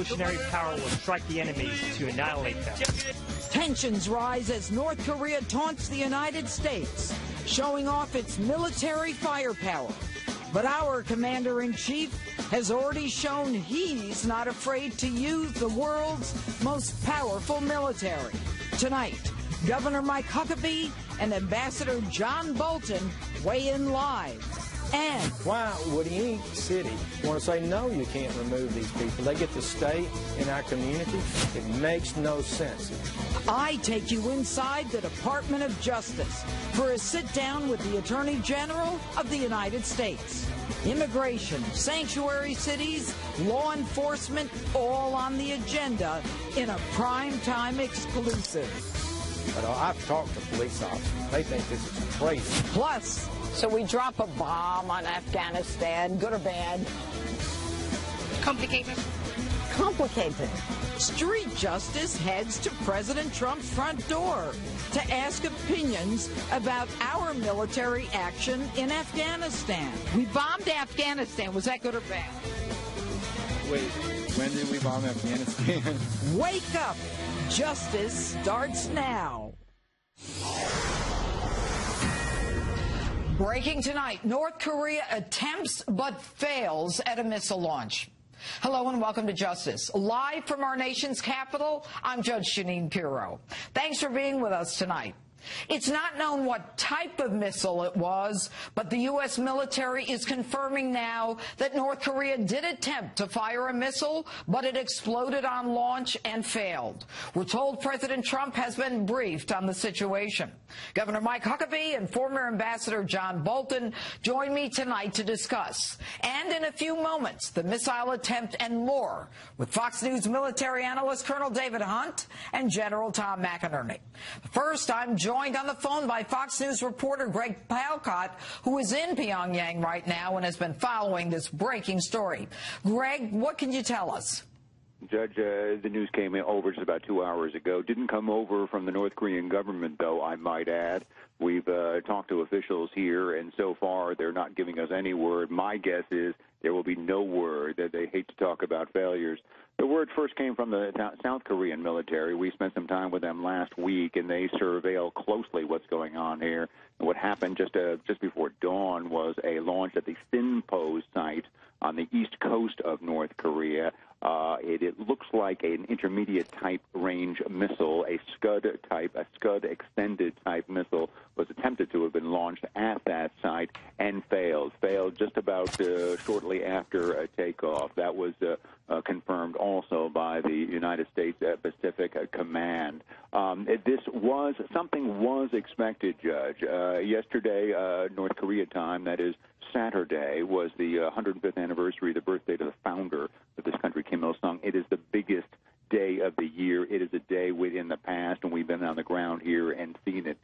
revolutionary power will strike the enemies to annihilate them. Tensions rise as North Korea taunts the United States, showing off its military firepower. But our commander-in-chief has already shown he's not afraid to use the world's most powerful military. Tonight, Governor Mike Huckabee and Ambassador John Bolton weigh in live. And why would any city want to say, no, you can't remove these people? They get to stay in our community. It makes no sense. I take you inside the Department of Justice for a sit-down with the Attorney General of the United States. Immigration, sanctuary cities, law enforcement, all on the agenda in a primetime exclusive. But I've talked to police officers. They think this is crazy. Plus, so we drop a bomb on Afghanistan, good or bad? Complicated. Complicated. Street Justice heads to President Trump's front door to ask opinions about our military action in Afghanistan. We bombed Afghanistan. Was that good or bad? Wait, when did we bomb Afghanistan? Wake up. Justice starts now. Breaking tonight, North Korea attempts but fails at a missile launch. Hello and welcome to Justice. Live from our nation's capital, I'm Judge Jeanine Pirro. Thanks for being with us tonight. It's not known what type of missile it was, but the U.S. military is confirming now that North Korea did attempt to fire a missile, but it exploded on launch and failed. We're told President Trump has been briefed on the situation. Governor Mike Huckabee and former Ambassador John Bolton join me tonight to discuss. And in a few moments, the missile attempt and more with Fox News military analyst Colonel David Hunt and General Tom McInerney. First, I'm joined on the phone by Fox News reporter Greg Palcott, who is in Pyongyang right now and has been following this breaking story. Greg, what can you tell us? Judge, the news came over just about 2 hours ago. Didn't come over from the North Korean government, though, I might add. We've talked to officials here, and so far they're not giving us any word. My guess is there will be no word. That they hate to talk about failures. The word first came from the South Korean military. We spent some time with them last week, and they surveil closely what's going on here. And what happened just before dawn was a launch at the Sinpo site on the east coast of North Korea. It looks like an intermediate-type range missile, a Scud extended type missile was attempted to have been launched at that site and failed just about shortly after takeoff. That was confirmed also by the United States Pacific Command. Something was expected, Judge. Yesterday, North Korea time, that is Saturday, was the 105th anniversary, the birthday of the founder of this country, Kim Il-sung. It is the biggest day of the year. It is a day within the past, and we've been on the ground here and seen it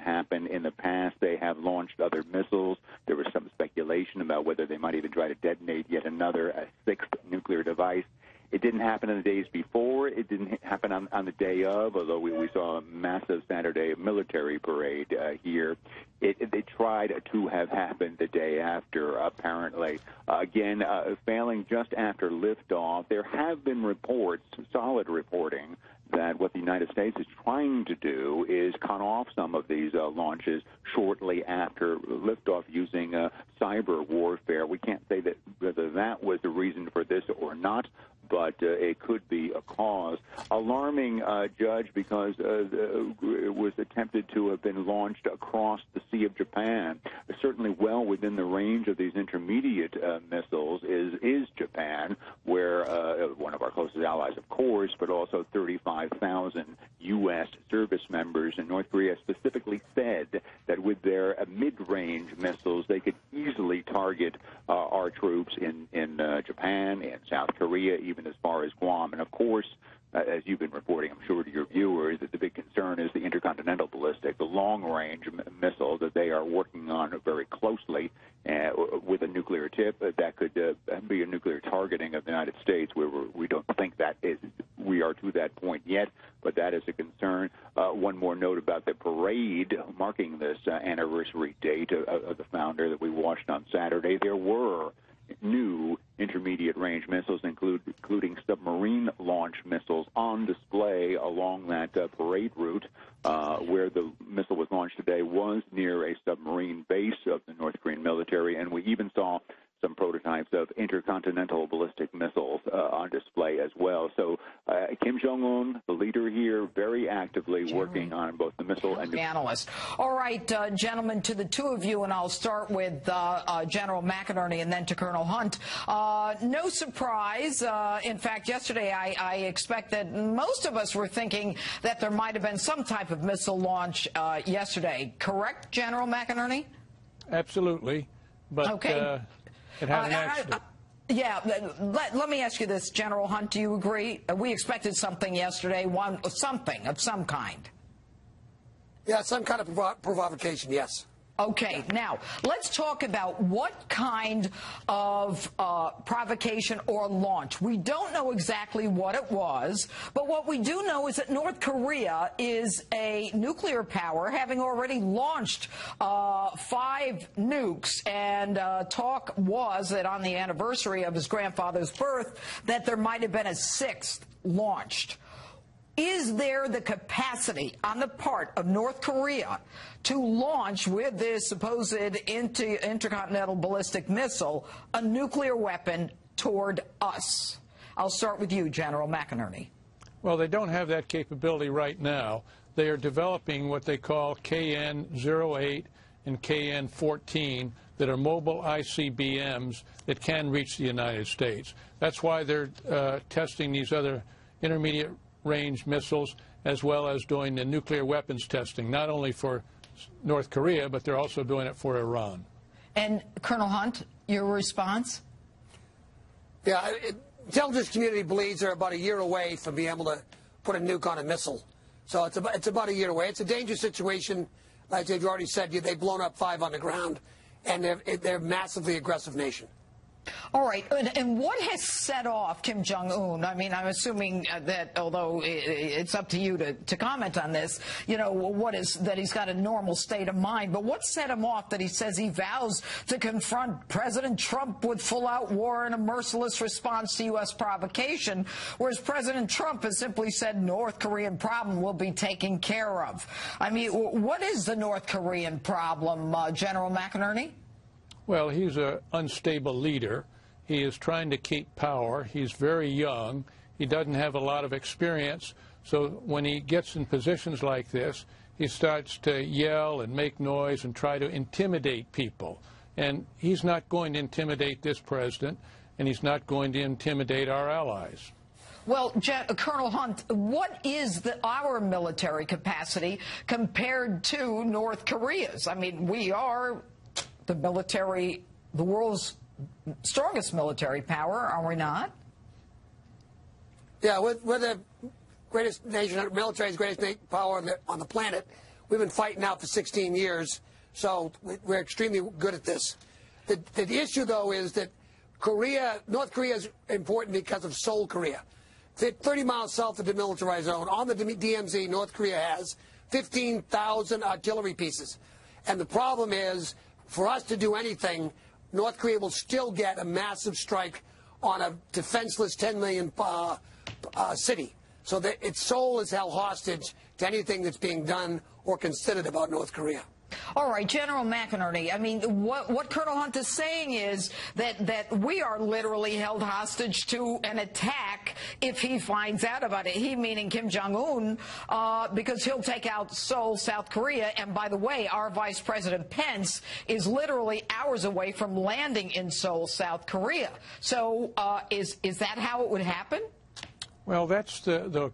happen in the past. They have launched other missiles. There was some speculation about whether they might even try to detonate yet another, a sixth nuclear device. It didn't happen in the days before. It didn't happen on the day of, although we saw a massive Saturday military parade here. They tried to have happened the day after, apparently. Again, failing just after liftoff. There have been reports, solid reporting, that what the United States is trying to do is cut off some of these launches shortly after liftoff using cyber warfare. We can't say that whether that was the reason for this or not, but it could be a cause. Alarming, Judge, because it was attempted to have been launched across the Sea of Japan. Certainly well within the range of these intermediate missiles is Japan, where one of our closest allies, of course, but also 35,000 U.S. service members. And North Korea specifically said that with their mid-range missiles, they could easily target our troops in Japan and South Korea, even as far as Guam. And, of course, as you've been reporting, I'm sure to your viewers, that the big concern is the intercontinental ballistic, the long-range missile that they are working on very closely with a nuclear tip that could be a nuclear targeting of the United States. We don't think that we are to that point yet, but that is a concern. One more note about the parade marking this anniversary date of the founder that we watched on Saturday. There were new intermediate-range missiles, including submarine-launched missiles, on display along that parade route. Where the missile was launched today was near a submarine base of the North Korean military, and we even saw some prototypes of intercontinental ballistic missiles on display as well. So Kim Jong-un, the leader here, very actively working on both the missile and... Analyst. All right, gentlemen, to the two of you, and I'll start with General McInerney and then to Colonel Hunt. No surprise. In fact, yesterday I expect that most of us were thinking that there might have been some type of missile launch yesterday. Correct, General McInerney? Absolutely. But okay. It had an accident. Yeah, let me ask you this, General Hunt. Do you agree? We expected something yesterday, something of some kind. Yeah, some kind of provocation, yes. Okay, now let's talk about what kind of provocation or launch. We don't know exactly what it was, but what we do know is that North Korea is a nuclear power, having already launched 5 nukes, and talk was that on the anniversary of his grandfather's birth that there might have been a 6th launched. Is there the capacity on the part of North Korea to launch with this supposed intercontinental ballistic missile a nuclear weapon toward us? I'll start with you, General McInerney. Well, they don't have that capability right now. They are developing what they call KN-08 and KN-14 that are mobile ICBMs that can reach the United States. That's why they're testing these other intermediate-range missiles, as well as doing the nuclear weapons testing, not only for North Korea, but they're also doing it for Iran. And Colonel Hunt, your response? Yeah, intelligence community believes they're about a year away from being able to put a nuke on a missile. So it's about a year away. It's a dangerous situation. Like you already said, they've blown up 5 on the ground, and they're a massively aggressive nation. All right, and what has set off Kim Jong-un? I mean, I'm assuming that, although it's up to you to comment on this, you know, what is that he's got a normal state of mind, but what set him off that he says he vows to confront President Trump with full-out war and a merciless response to U.S. provocation, whereas President Trump has simply said North Korean problem will be taken care of? I mean, what is the North Korean problem, General McInerney? Well, he's an unstable leader. He is trying to keep power. He's very young. He doesn't have a lot of experience. So when he gets in positions like this, he starts to yell and make noise and try to intimidate people. And he's not going to intimidate this president, and he's not going to intimidate our allies. Well, Colonel Hunt, what is our military capacity compared to North Korea's? I mean, we are the world's strongest military power, are we not? Yeah, we're the greatest nation, military's greatest power on the planet. We've been fighting now for 16 years, so we're extremely good at this. The issue, though, is that North Korea is important because of Seoul, Korea. 30 miles south of the demilitarized zone, on the DMZ, North Korea has 15,000 artillery pieces. And the problem is, for us to do anything, North Korea will still get a massive strike on a defenseless 10 million city. So that its soul is held hostage to anything that's being done or considered about North Korea. All right, General McInerney, I mean, what Colonel Hunt is saying is that we are literally held hostage to an attack if he finds out about it. He, meaning Kim Jong-un, because he'll take out Seoul, South Korea. And by the way, our Vice President Pence is literally hours away from landing in Seoul, South Korea. So is that how it would happen? Well, that's the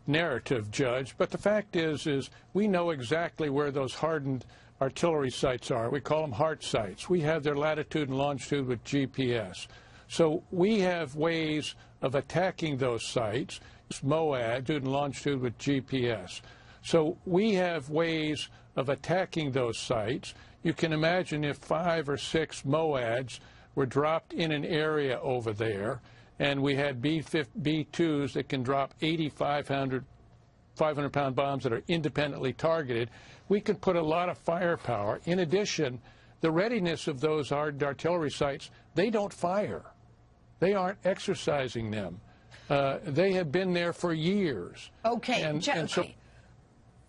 narrative, Judge, but the fact is we know exactly where those hardened artillery sites are. We call them HART sites. We have their latitude and longitude with GPS. So we have ways of attacking those sites, MOAD, and longitude with GPS. So we have ways of attacking those sites. You can imagine if 5 or 6 MOADs were dropped in an area over there, and we had B-2s that can drop 500-pound bombs that are independently targeted, we could put a lot of firepower. In addition, the readiness of those hardened artillery sites they don't fire. They aren't exercising them. They have been there for years. Okay.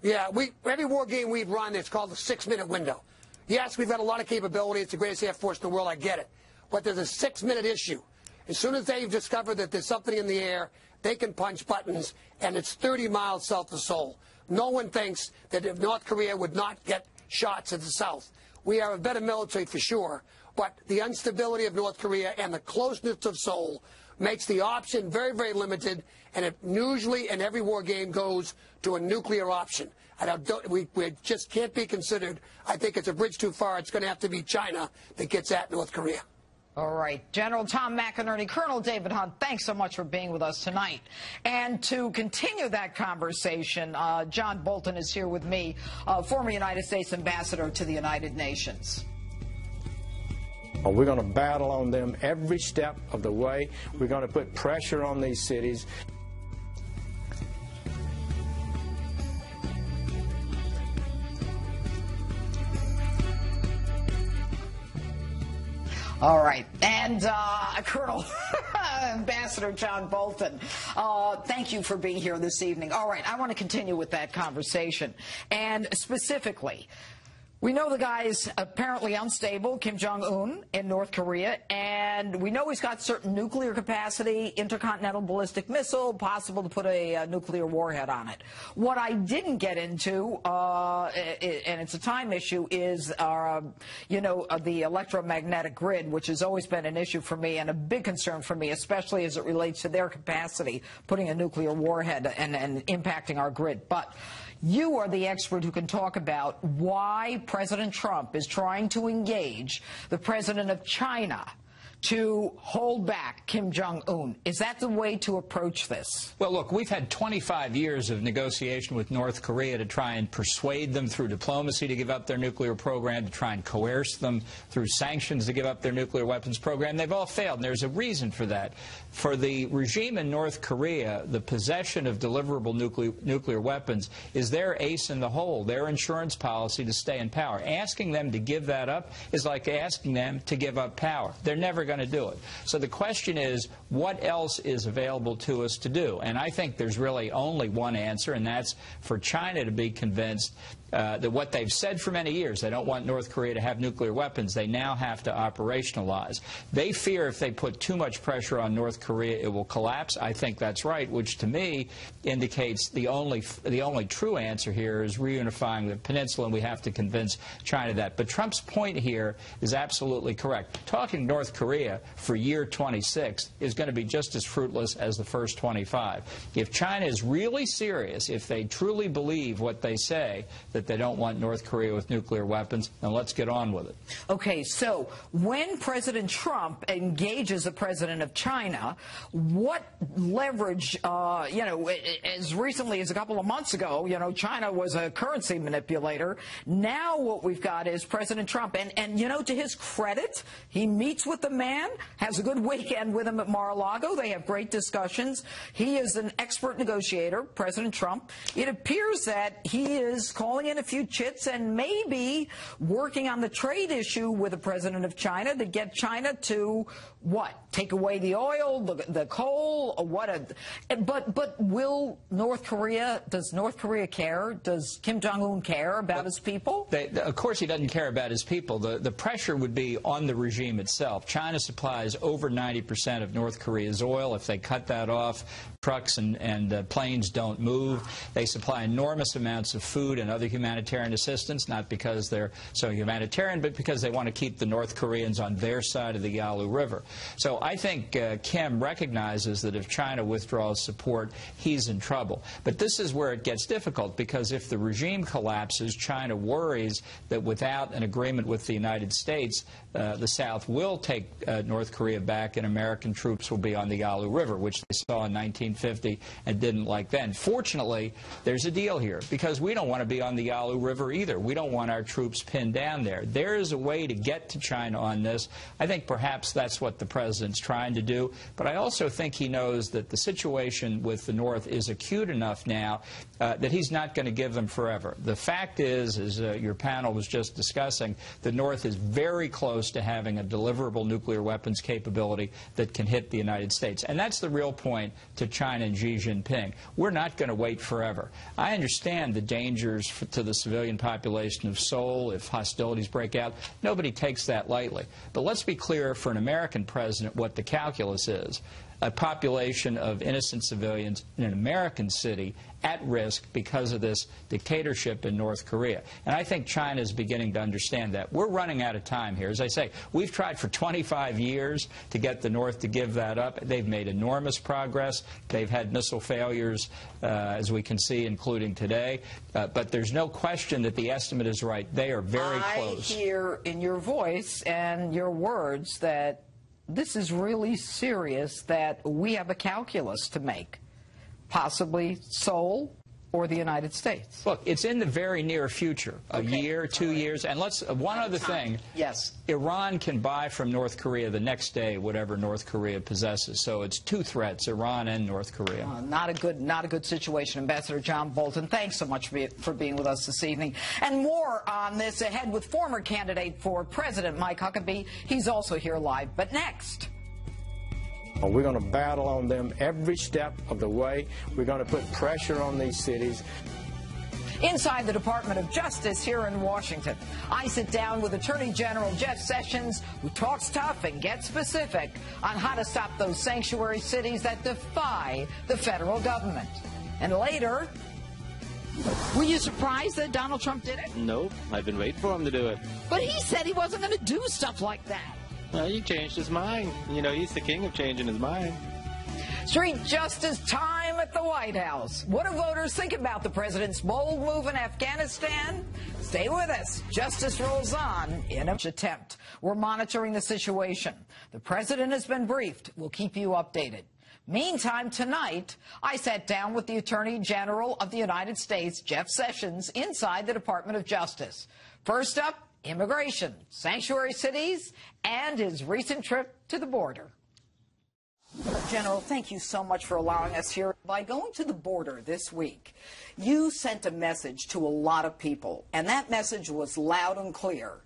Yeah, every war game we've run, it's called the 6-minute window. Yes, we've got a lot of capability. It's the greatest air force in the world. I get it. But there's a 6-minute issue. As soon as they've discovered that there's something in the air, they can punch buttons, and it's 30 miles south of Seoul. No one thinks that if North Korea would not get shots at the south. We have a better military for sure, but the instability of North Korea and the closeness of Seoul makes the option very, very limited, and it usually in every war game goes to a nuclear option. And we just can't be considered. I think it's a bridge too far. It's going to have to be China that gets at North Korea. All right. General Tom McInerney, Colonel David Hunt, thanks so much for being with us tonight. And to continue that conversation, John Bolton is here with me, former United States Ambassador to the United Nations. We're going to battle on them every step of the way. We're going to put pressure on these cities. All right. And Colonel Ambassador John Bolton, thank you for being here this evening. All right. I want to continue with that conversation. And specifically, we know the guy's apparently unstable, Kim Jong-un, in North Korea, and we know he's got certain nuclear capacity, intercontinental ballistic missile, possible to put a nuclear warhead on it. What I didn't get into, and it's a time issue, is, the electromagnetic grid, which has always been an issue for me and a big concern for me, especially as it relates to their capacity, putting a nuclear warhead and impacting our grid. But you are the expert who can talk about why President Trump is trying to engage the president of China to hold back Kim Jong-un. Is that the way to approach this? Well, look, we've had 25 years of negotiation with North Korea to try and persuade them through diplomacy to give up their nuclear program, to try and coerce them through sanctions to give up their nuclear weapons program. They've all failed, and there's a reason for that. For the regime in North Korea, the possession of deliverable nuclear weapons is their ace in the hole, their insurance policy to stay in power. Asking them to give that up is like asking them to give up power. They're never going to do it. So the question is, what else is available to us to do? And I think there's really only one answer, and that's for China to be convinced that what they've said for many years, they don't want North Korea to have nuclear weapons, they now have to operationalize. They fear if they put too much pressure on North Korea, it will collapse. I think that's right, which to me indicates the only true answer here is reunifying the peninsula, and we have to convince China that. But Trump's point here is absolutely correct. Talking North Korea for year 26 is going to be just as fruitless as the first 25. If China is really serious, if they truly believe what they say, that they don't want North Korea with nuclear weapons, then let's get on with it. Okay, so when President Trump engages the president of China, what leverage, as recently as a couple of months ago, China was a currency manipulator. Now what we've got is President Trump, and to his credit, he meets with the man, has a good weekend with him at Mar-a-Lago. They have great discussions. He is an expert negotiator, President Trump. It appears that he is calling in a few chits and maybe working on the trade issue with the president of China to get China to what? Take away the oil, the coal, but will North Korea, does North Korea care? Does Kim Jong-un care about his people? Of course he doesn't care about his people. The pressure would be on the regime itself. China supplies over 90% of North Korea's oil. If they cut that off, trucks and planes don't move. They supply enormous amounts of food and other humanitarian assistance, not because they're so humanitarian, but because they want to keep the North Koreans on their side of the Yalu River. So I think Kim recognizes that if China withdraws support, he's in trouble. But this is where it gets difficult, because if the regime collapses, China worries that without an agreement with the United States, the South will take North Korea back and American troops will be on the Yalu River, which they saw in 19 1950 and didn't like then. Fortunately, there's a deal here, because we don't want to be on the Yalu River either. We don't want our troops pinned down there. There is a way to get to China on this. I think perhaps that's what the president's trying to do, but I also think he knows that the situation with the North is acute enough now that he's not going to give them forever. The fact is, as your panel was just discussing, the North is very close to having a deliverable nuclear weapons capability that can hit the United States. And that's the real point to China and Xi Jinping. We're not going to wait forever. I understand the dangers to the civilian population of Seoul if hostilities break out. Nobody takes that lightly. But let's be clear for an American president what the calculus is. A population of innocent civilians in an American city at risk because of this dictatorship in North Korea. And I think China is beginning to understand that. We're running out of time here. As I say, we've tried for 25 years to get the North to give that up. They've made enormous progress. They've had missile failures, as we can see, including today. But there's no question that the estimate is right. They are very close. I hear in your voice and your words that this is really serious, that we have a calculus to make, possibly Seoul or the United States. Look, it's in the very near future, a year, 2 years. And let's one other thing. Yes. Iran can buy from North Korea the next day whatever North Korea possesses. So it's two threats, Iran and North Korea. Not a good situation. Ambassador John Bolton, thanks so much for being with us this evening. And more on this ahead with former candidate for president Mike Huckabee. He's also here live. But next. We're going to battle on them every step of the way. We're going to put pressure on these cities. Inside the Department of Justice here in Washington, I sit down with Attorney General Jeff Sessions, who talks tough and gets specific on how to stop those sanctuary cities that defy the federal government. And later, were you surprised that Donald Trump did it? Nope. I've been waiting for him to do it. But he said he wasn't going to do stuff like that. Well, he changed his mind. You know, he's the king of changing his mind. Street justice time at the White House. What do voters think about the president's bold move in Afghanistan? Stay with us. Justice rolls on in an attempt. We're monitoring the situation. The president has been briefed. We'll keep you updated. Meantime, tonight, I sat down with the Attorney General of the United States, Jeff Sessions, inside the Department of Justice. First up, immigration, sanctuary cities, and his recent trip to the border. General, thank you so much for allowing us here. By going to the border this week, you sent a message to a lot of people, and that message was loud and clear.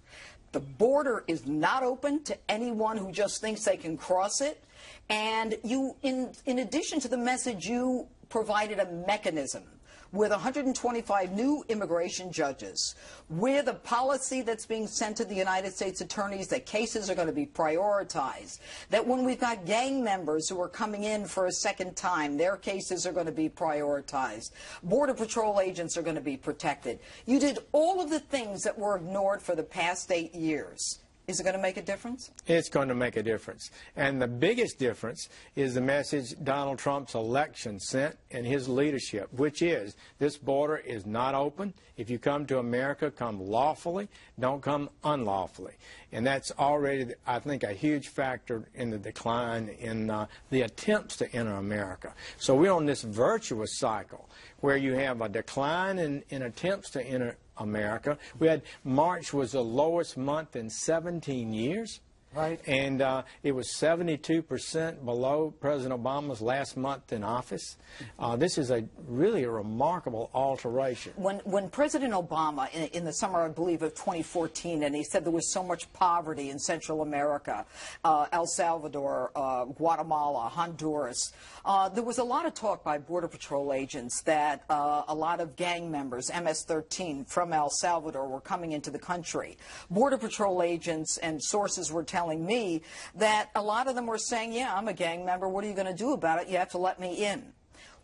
The border is not open to anyone who just thinks they can cross it. And you, in addition to the message, you provided a mechanism with 125 new immigration judges, with a policy that's being sent to the United States attorneys that cases are going to be prioritized, that when we've got gang members who are coming in for a second time, their cases are going to be prioritized. Border Patrol agents are going to be protected. You did all of the things that were ignored for the past 8 years. Is it going to make a difference? It's going to make a difference. And the biggest difference is the message Donald Trump's election sent and his leadership, which is this border is not open. If you come to America, come lawfully, don't come unlawfully. And that's already, I think, a huge factor in the decline in the attempts to enter America. So we're on this virtuous cycle where you have a decline in attempts to enter America. We had March was the lowest month in 17 years. Right. And it was 72% below President Obama's last month in office. This is really a remarkable alteration. When President Obama, in the summer, I believe, of 2014, and he said there was so much poverty in Central America, El Salvador, Guatemala, Honduras, there was a lot of talk by Border Patrol agents that a lot of gang members, MS-13, from El Salvador were coming into the country. Border Patrol agents and sources were telling me that a lot of them were saying, yeah, I'm a gang member. What are you going to do about it? You have to let me in.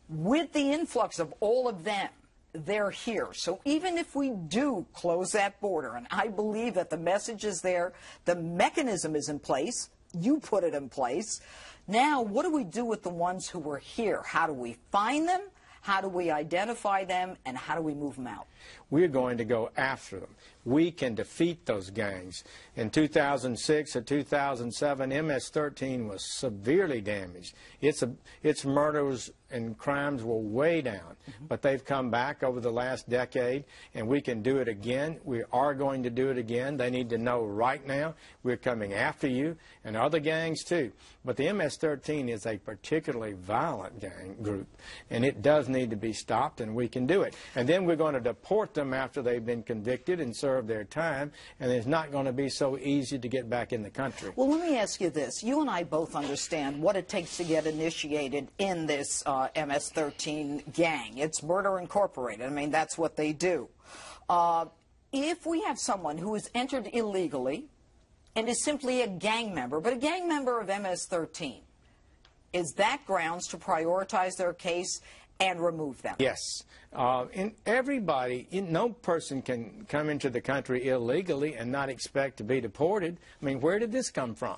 With the influx of all of them, they're here. So even if we do close that border, and I believe that the message is there, the mechanism is in place, you put it in place. Now, what do we do with the ones who were here? How do we find them? How do we identify them, and how do we move them out? we're going to go after them. We can defeat those gangs. In 2006 or 2007, MS-13 was severely damaged. Its murders and crimes were way down, but they've come back over the last decade, and we can do it again. We are going to do it again. They need to know right now we're coming after you, and other gangs too. But the MS-13 is a particularly violent gang group, and it does need to be stopped, and we can do it. And then we're going to deport them after they've been convicted and served their time, and it's not going to be so easy to get back in the country. Well, let me ask you this. You and I both understand what it takes to get initiated in this MS-13 gang. It's Murder Incorporated. I mean, that's what they do. If we have someone who is entered illegally and is simply a gang member, but a gang member of MS-13, is that grounds to prioritize their case and remove them? Yes. No person can come into the country illegally and not expect to be deported. I mean, where did this come from?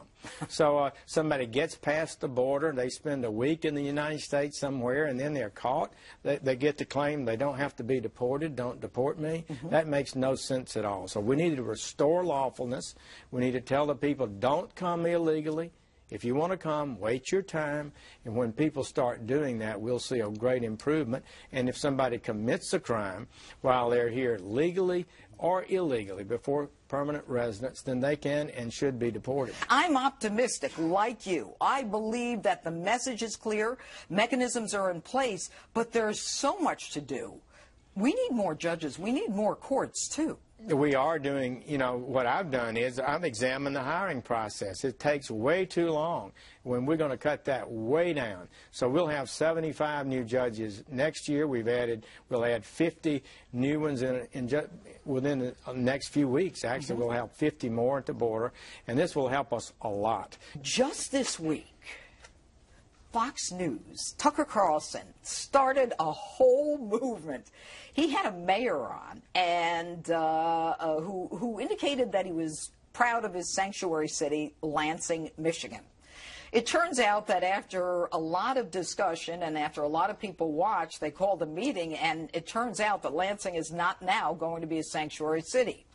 So somebody gets past the border, they spend a week in the United States somewhere, and then they're caught. They get to claim they don't have to be deported, don't deport me. That makes no sense at all. So we need to restore lawfulness. We need to tell the people, don't come illegally. If you want to come, wait your time, and when people start doing that, we'll see a great improvement. And if somebody commits a crime while they're here legally or illegally before permanent residence, then they can and should be deported. I'm optimistic, like you. I believe that the message is clear, mechanisms are in place, but there's so much to do. We need more judges. We need more courts, too. We are doing, what I've done is I've examined the hiring process. It takes way too long when we're going to cut that way down. So we'll have 75 new judges next year. We'll add 50 new ones within the next few weeks. Actually, we'll have 50 more at the border, and this will help us a lot. Just this week, Fox News, Tucker Carlson, started a whole movement. He had a mayor on, and who indicated that he was proud of his sanctuary city, Lansing, Michigan. It turns out that after a lot of discussion and after a lot of people watched, they called a meeting, and it turns out that Lansing is not now going to be a sanctuary city.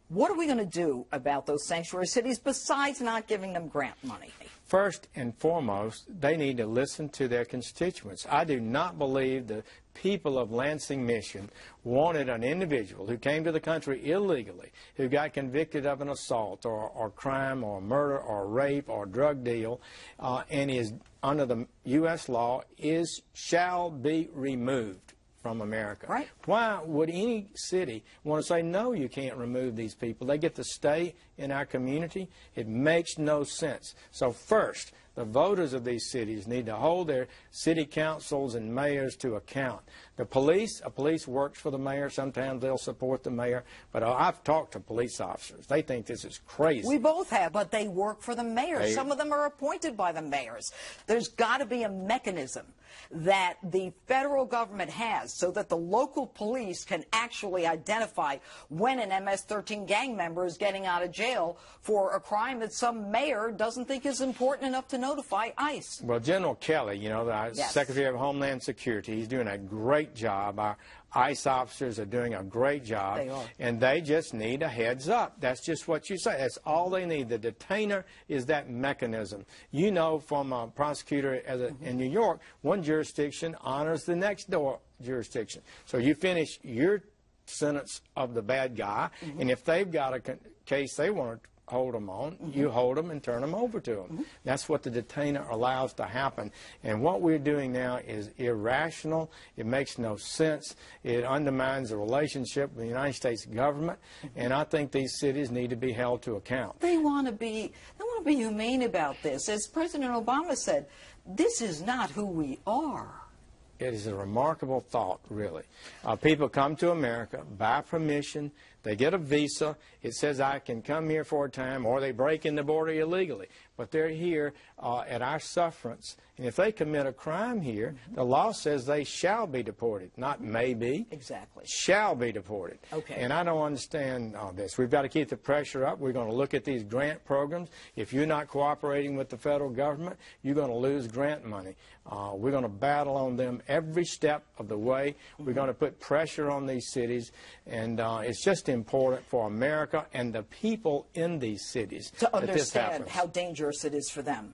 What are we going to do about those sanctuary cities besides not giving them grant money? First and foremost, they need to listen to their constituents. I do not believe the people of Lansing, Michigan wanted an individual who came to the country illegally, who got convicted of an assault or crime or murder or rape or drug deal, and is under the U.S. law shall be removed from America. Right. Why would any city want to say, no, you can't remove these people? They get to stay in our community. It makes no sense. So first, the voters of these cities need to hold their city councils and mayors to account. The police works for the mayor. Sometimes they'll support the mayor. But I've talked to police officers. They think this is crazy. We both have, but they work for the mayors. Some of them are appointed by the mayors. There's got to be a mechanism that the federal government has so that the local police can actually identify when an MS-13 gang member is getting out of jail for a crime that some mayor doesn't think is important enough to notify ICE. Well, General Kelly, the Secretary of Homeland Security, he's doing a great job. Our ICE officers are doing a great job. They are. And they just need a heads up. That's just what you say. That's all they need. The detainer is that mechanism. You know from a prosecutor in New York, one jurisdiction honors the next door jurisdiction. So you finish your sentence of the bad guy, and if they've got a case they want to hold them on, you hold them and turn them over to them. That's what the detainer allows to happen. And what we're doing now is irrational. It makes no sense. It undermines the relationship with the United States government. And I think these cities need to be held to account. They want to be humane about this. As President Obama said, this is not who we are. It is a remarkable thought, really. People come to America by permission. They get a visa. It says I can come here for a time, or they break in the border illegally. But they're here at our sufferance. And if they commit a crime here, the law says they shall be deported, not maybe. Exactly. Shall be deported. Okay. And I don't understand all this. We've got to keep the pressure up. We're going to look at these grant programs. If you're not cooperating with the federal government, you're going to lose grant money. We're going to battle on them every step of the way. We're going to put pressure on these cities. And it's just important for America and the people in these cities to that this happens. understand how dangerous it is for them.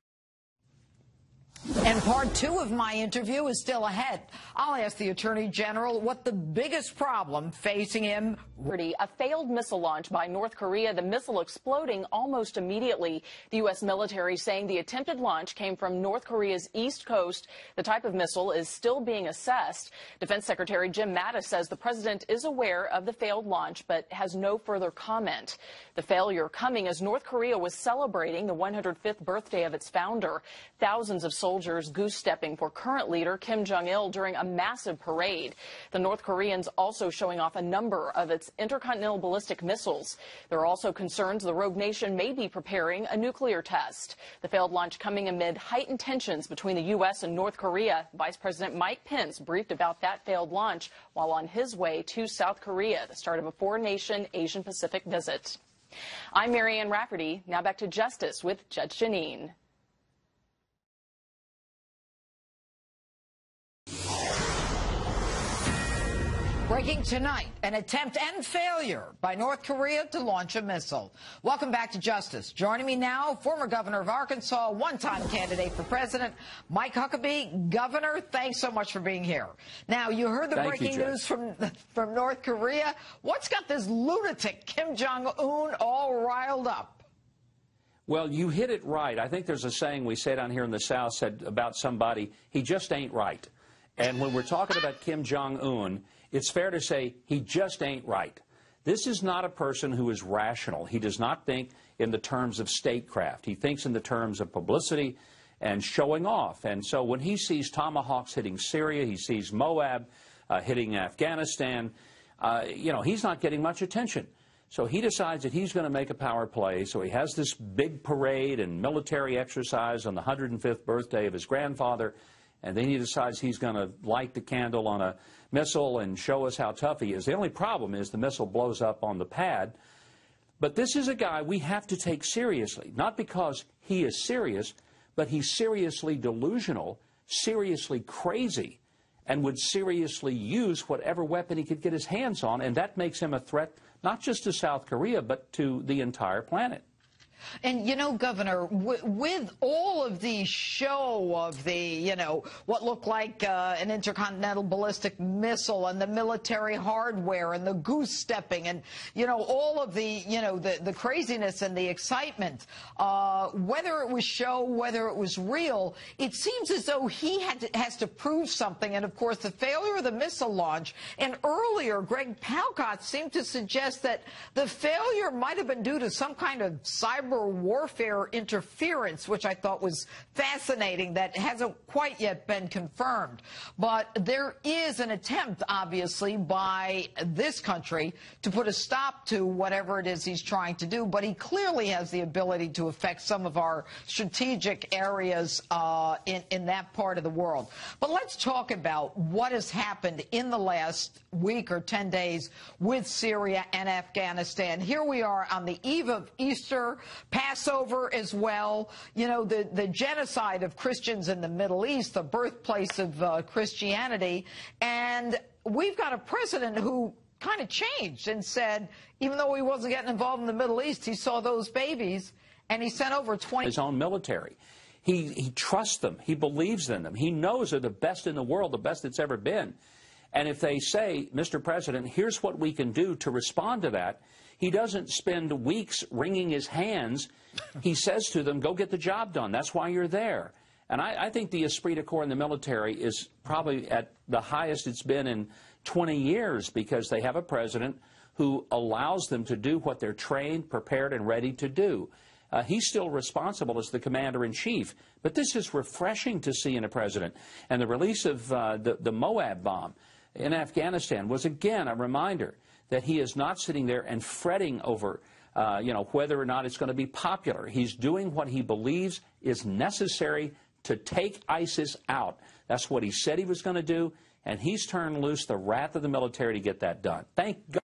And part two of my interview is still ahead. I'll ask the Attorney General what the biggest problem facing him. A failed missile launch by North Korea, the missile exploding almost immediately. The U.S. military saying the attempted launch came from North Korea's east coast. The type of missile is still being assessed. Defense Secretary Jim Mattis says the president is aware of the failed launch but has no further comment. The failure coming as North Korea was celebrating the 105th birthday of its founder. Thousands of soldiers goose-stepping for current leader Kim Jong-il during a massive parade. The North Koreans also showing off a number of its intercontinental ballistic missiles. There are also concerns the rogue nation may be preparing a nuclear test. The failed launch coming amid heightened tensions between the U.S. and North Korea. Vice President Mike Pence briefed about that failed launch while on his way to South Korea, the start of a four-nation Asian-Pacific visit. I'm Marianne Rafferty. Now back to Justice with Judge Jeanine. Breaking tonight, an attempt and failure by North Korea to launch a missile. Welcome back to Justice. Joining me now, former governor of Arkansas, one-time candidate for president, Mike Huckabee. Governor, thanks so much for being here. Now, you heard the breaking news from North Korea. What's got this lunatic Kim Jong-un all riled up? Well, you hit it right. I think there's a saying we say down here in the South said about somebody, he just ain't right. And when we're talking about Kim Jong-un, it's fair to say he just ain't right. This is not a person who is rational. He does not think in the terms of statecraft. He thinks in the terms of publicity and showing off. And so when he sees tomahawks hitting Syria, he sees Moab hitting Afghanistan, he's not getting much attention. So he decides that he's going to make a power play. So he has this big parade and military exercise on the 105th birthday of his grandfather. And then he decides he's going to light the candle on a missile and show us how tough he is. The only problem is the missile blows up on the pad. But this is a guy we have to take seriously, not because he is serious, but he's seriously delusional, seriously crazy, and would seriously use whatever weapon he could get his hands on. And that makes him a threat not just to South Korea, but to the entire planet. And, Governor, with all of the show of the, what looked like an intercontinental ballistic missile and the military hardware and the goose-stepping and, all of the, the craziness and the excitement, whether it was show, whether it was real, it seems as though he has to prove something. And, of course, the failure of the missile launch. And earlier, Greg Palcott seemed to suggest that the failure might have been due to some kind of cyber warfare interference, which I thought was fascinating. That hasn't quite yet been confirmed. But there is an attempt, obviously, by this country to put a stop to whatever it is he's trying to do. But he clearly has the ability to affect some of our strategic areas in that part of the world. But let's talk about what has happened in the last week or 10 days with Syria and Afghanistan. Here we are on the eve of Easter, Passover as well, the genocide of Christians in the Middle East, the birthplace of Christianity. And we've got a president who kind of changed and said, even though he wasn't getting involved in the Middle East, he saw those babies and he sent over 20. His own military. He trusts them. He believes in them. He knows they're the best in the world, the best it's ever been. And if they say, Mr. President, here's what we can do to respond to that, he doesn't spend weeks wringing his hands. He says to them, go get the job done. That's why you're there. And I think the esprit de corps in the military is probably at the highest it's been in 20 years because they have a president who allows them to do what they're trained, prepared, and ready to do. He's still responsible as the commander-in-chief. But this is refreshing to see in a president. And the release of the Moab bomb in Afghanistan was, again, a reminder that he is not sitting there and fretting over whether or not it's going to be popular. He's doing what he believes is necessary to take ISIS out. That's what he said he was going to do, and he's turned loose the wrath of the military to get that done. Thank God.